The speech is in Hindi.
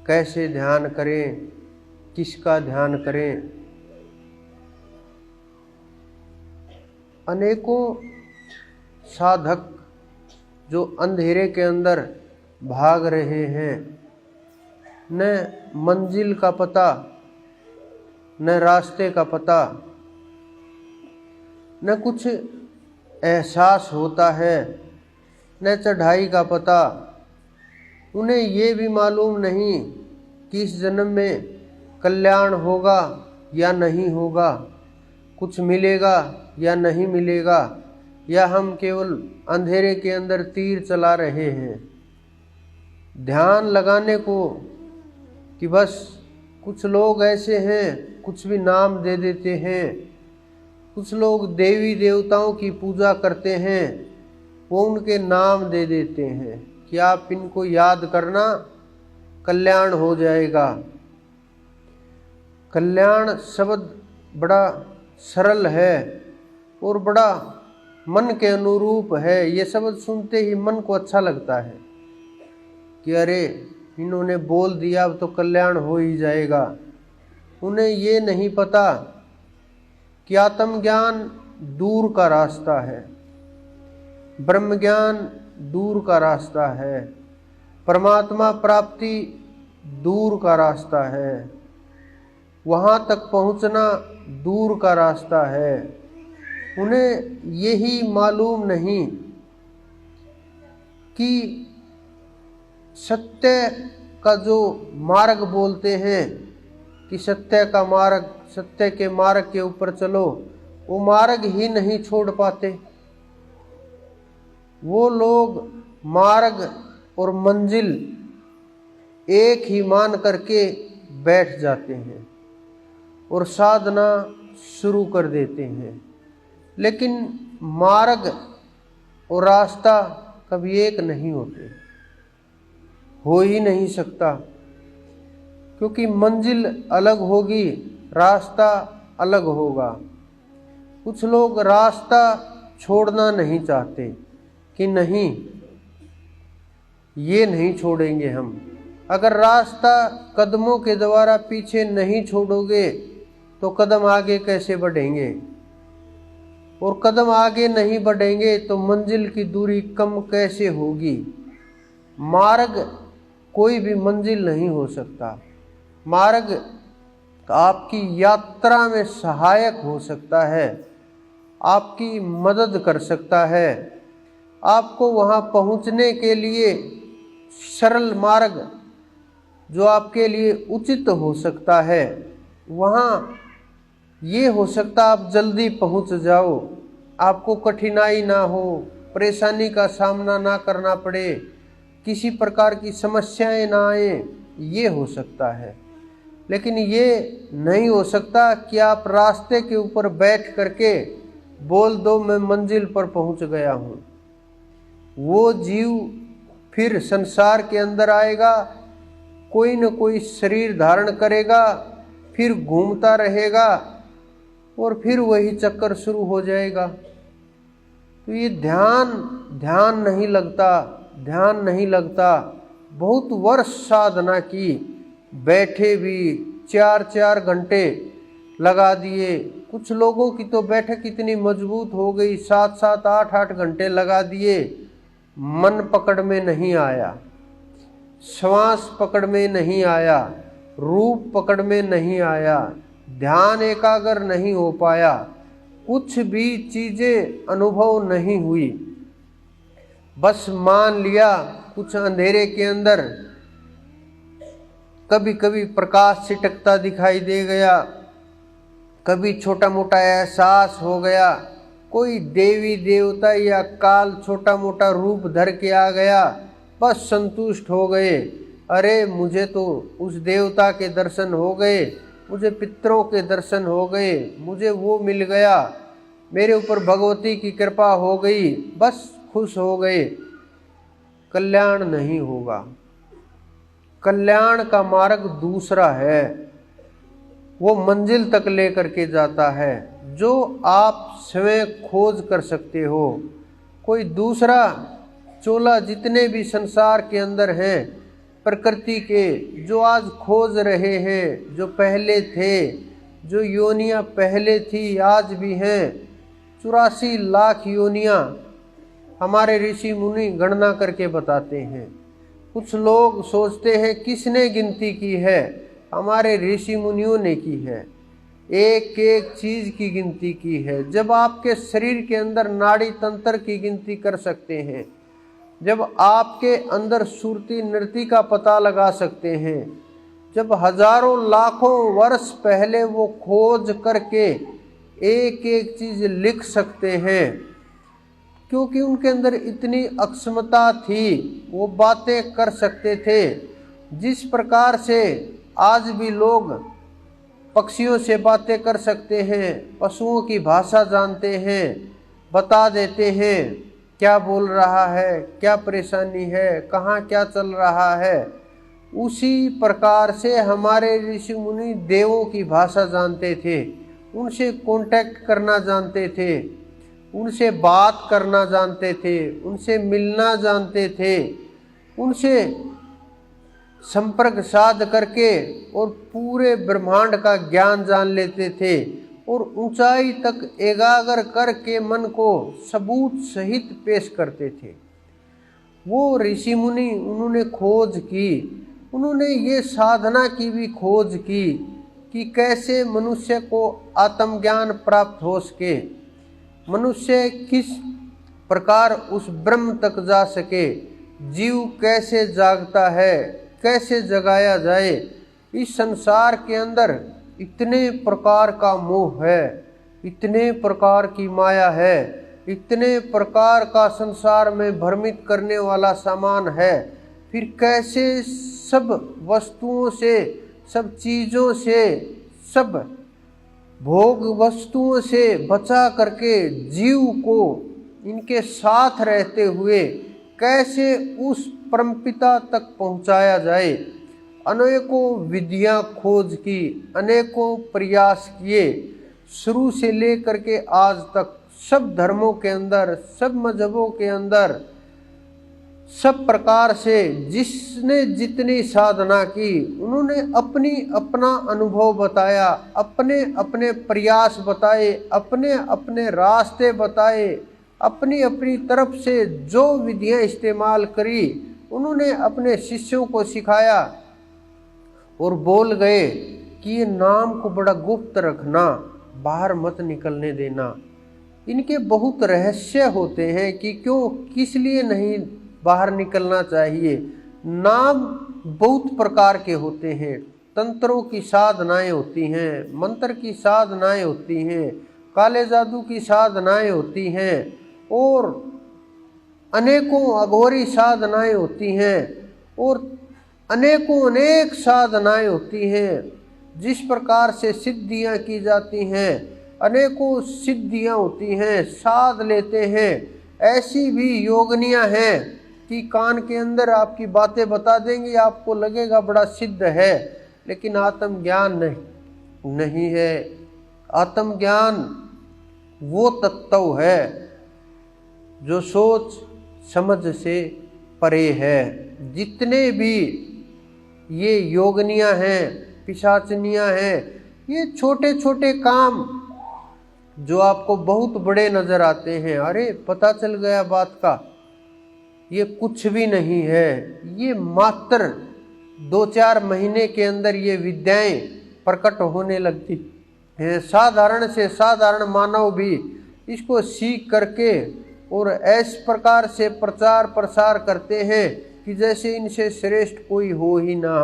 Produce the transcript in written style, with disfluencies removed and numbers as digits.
कैसे ध्यान करें, किसका ध्यान करें। अनेकों साधक जो अंधेरे के अंदर भाग रहे हैं, न मंजिल का पता, न रास्ते का पता, न कुछ एहसास होता है, न चढ़ाई का पता। उन्हें ये भी मालूम नहीं कि इस जन्म में कल्याण होगा या नहीं होगा, कुछ मिलेगा या नहीं मिलेगा, या हम केवल अंधेरे के अंदर तीर चला रहे हैं। ध्यान लगाने को कि बस कुछ लोग ऐसे हैं, कुछ भी नाम दे देते हैं। कुछ लोग देवी देवताओं की पूजा करते हैं, वो उनके नाम दे देते हैं कि आप इनको याद करना, कल्याण हो जाएगा। कल्याण शब्द बड़ा सरल है और बड़ा मन के अनुरूप है। ये शब्द सुनते ही मन को अच्छा लगता है कि अरे इन्होंने बोल दिया, अब तो कल्याण हो ही जाएगा। उन्हें ये नहीं पता कि आत्मज्ञान दूर का रास्ता है, ब्रह्म ज्ञान दूर का रास्ता है, परमात्मा प्राप्ति दूर का रास्ता है, वहाँ तक पहुँचना दूर का रास्ता है। उन्हें यही मालूम नहीं कि सत्य का जो मार्ग बोलते हैं कि सत्य का मार्ग, सत्य के मार्ग के ऊपर चलो, वो मार्ग ही नहीं छोड़ पाते। वो लोग मार्ग और मंजिल एक ही मान करके बैठ जाते हैं और साधना शुरू कर देते हैं, लेकिन मार्ग और रास्ता कभी एक नहीं होते, हो ही नहीं सकता, क्योंकि मंजिल अलग होगी, रास्ता अलग होगा। कुछ लोग रास्ता छोड़ना नहीं चाहते कि नहीं, ये नहीं छोड़ेंगे हम। अगर रास्ता कदमों के द्वारा पीछे नहीं छोड़ोगे तो कदम आगे कैसे बढ़ेंगे, और कदम आगे नहीं बढ़ेंगे तो मंजिल की दूरी कम कैसे होगी। मार्ग कोई भी मंजिल नहीं हो सकता। मार्ग आपकी यात्रा में सहायक हो सकता है, आपकी मदद कर सकता है, आपको वहाँ पहुँचने के लिए सरल मार्ग जो आपके लिए उचित हो सकता है, वहाँ ये हो सकता आप जल्दी पहुँच जाओ, आपको कठिनाई ना हो, परेशानी का सामना ना करना पड़े, किसी प्रकार की समस्याएं ना आए, ये हो सकता है। लेकिन ये नहीं हो सकता कि आप रास्ते के ऊपर बैठ करके बोल दो मैं मंजिल पर पहुंच गया हूं। वो जीव फिर संसार के अंदर आएगा, कोई न कोई शरीर धारण करेगा, फिर घूमता रहेगा और फिर वही चक्कर शुरू हो जाएगा। तो ये ध्यान नहीं लगता, ध्यान नहीं लगता। बहुत वर्ष साधना की, बैठे भी 4-4 घंटे लगा दिए। कुछ लोगों की तो बैठक इतनी मजबूत हो गई, 7-7, 8-8 घंटे लगा दिए, मन पकड़ में नहीं आया, श्वास पकड़ में नहीं आया, रूप पकड़ में नहीं आया, ध्यान एकाग्र नहीं हो पाया, कुछ भी चीजें अनुभव नहीं हुई। बस मान लिया कुछ अंधेरे के अंदर कभी कभी प्रकाश छिटकता दिखाई दे गया, कभी छोटा मोटा एहसास हो गया, कोई देवी देवता या काल छोटा मोटा रूप धर के आ गया, बस संतुष्ट हो गए। अरे मुझे तो उस देवता के दर्शन हो गए, मुझे पितरों के दर्शन हो गए, मुझे वो मिल गया, मेरे ऊपर भगवती की कृपा हो गई, बस खुश हो गए। कल्याण नहीं होगा। कल्याण का मार्ग दूसरा है, वो मंजिल तक लेकर के जाता है जो आप स्वयं खोज कर सकते हो। कोई दूसरा चोला जितने भी संसार के अंदर हैं प्रकृति के जो आज खोज रहे हैं, जो पहले थे, जो योनियां पहले थी आज भी हैं, 84 लाख योनियां हमारे ऋषि मुनि गणना करके बताते हैं। कुछ लोग सोचते हैं किसने गिनती की है, हमारे ऋषि मुनियों ने की है, एक एक चीज की गिनती की है। जब आपके शरीर के अंदर नाड़ी तंत्र की गिनती कर सकते हैं, जब आपके अंदर सुरती नृत्य का पता लगा सकते हैं, जब हजारों लाखों वर्ष पहले वो खोज करके एक एक चीज लिख सकते हैं, क्योंकि उनके अंदर इतनी अक्षमता थी, वो बातें कर सकते थे। जिस प्रकार से आज भी लोग पक्षियों से बातें कर सकते हैं, पशुओं की भाषा जानते हैं, बता देते हैं क्या बोल रहा है, क्या परेशानी है, कहाँ क्या चल रहा है, उसी प्रकार से हमारे ऋषि मुनि देवों की भाषा जानते थे, उनसे कांटेक्ट करना जानते थे, उनसे बात करना जानते थे, उनसे मिलना जानते थे, उनसे संपर्क साध करके और पूरे ब्रह्मांड का ज्ञान जान लेते थे और ऊंचाई तक एकाग्र करके मन को सबूत सहित पेश करते थे। वो ऋषि मुनि उन्होंने खोज की, उन्होंने ये साधना की भी खोज की कि कैसे मनुष्य को आत्मज्ञान प्राप्त हो सके, मनुष्य किस प्रकार उस ब्रह्म तक जा सके, जीव कैसे जागता है, कैसे जगाया जाए। इस संसार के अंदर इतने प्रकार का मोह है, इतने प्रकार की माया है, इतने प्रकार का संसार में भ्रमित करने वाला सामान है, फिर कैसे सब वस्तुओं से, सब चीज़ों से, सब भोग वस्तुओं से बचा करके जीव को इनके साथ रहते हुए कैसे उस परमपिता तक पहुंचाया जाए। अनेकों विधियां खोज की, अनेकों प्रयास किए, शुरू से लेकर के आज तक सब धर्मों के अंदर, सब मजहबों के अंदर, सब प्रकार से जिसने जितनी साधना की, उन्होंने अपनी अपना अनुभव बताया, अपने अपने प्रयास बताए, अपने अपने रास्ते बताए, अपनी अपनी तरफ से जो विधियां इस्तेमाल करी उन्होंने अपने शिष्यों को सिखाया और बोल गए कि ये नाम को बड़ा गुप्त रखना, बाहर मत निकलने देना। इनके बहुत रहस्य होते हैं कि क्यों, किस लिए नहीं बाहर निकलना चाहिए। नाम बहुत प्रकार के होते हैं, तंत्रों की साधनाएं होती हैं, मंत्र की साधनाएं होती हैं, काले जादू की साधनाएं होती हैं और अनेकों अघोरी साधनाएं होती हैं और अनेकों अनेक साधनाएं होती हैं। जिस प्रकार से सिद्धियां की जाती हैं, अनेकों सिद्धियां होती हैं, साध लेते हैं। ऐसी भी योगनियां हैं कि कान के अंदर आपकी बातें बता देंगी, आपको लगेगा बड़ा सिद्ध है, लेकिन आत्मज्ञान नहीं है। आत्मज्ञान वो तत्व है जो सोच समझ से परे है। जितने भी ये योगनियां हैं, पिशाचनियां हैं, ये छोटे छोटे काम जो आपको बहुत बड़े नजर आते हैं, अरे पता चल गया बात का, ये कुछ भी नहीं है। ये मात्र 2-4 महीने के अंदर ये विद्याएं प्रकट होने लगती है। साधारण से साधारण मानव भी इसको सीख करके और इस प्रकार से प्रचार प्रसार करते हैं कि जैसे इनसे श्रेष्ठ कोई हो ही ना।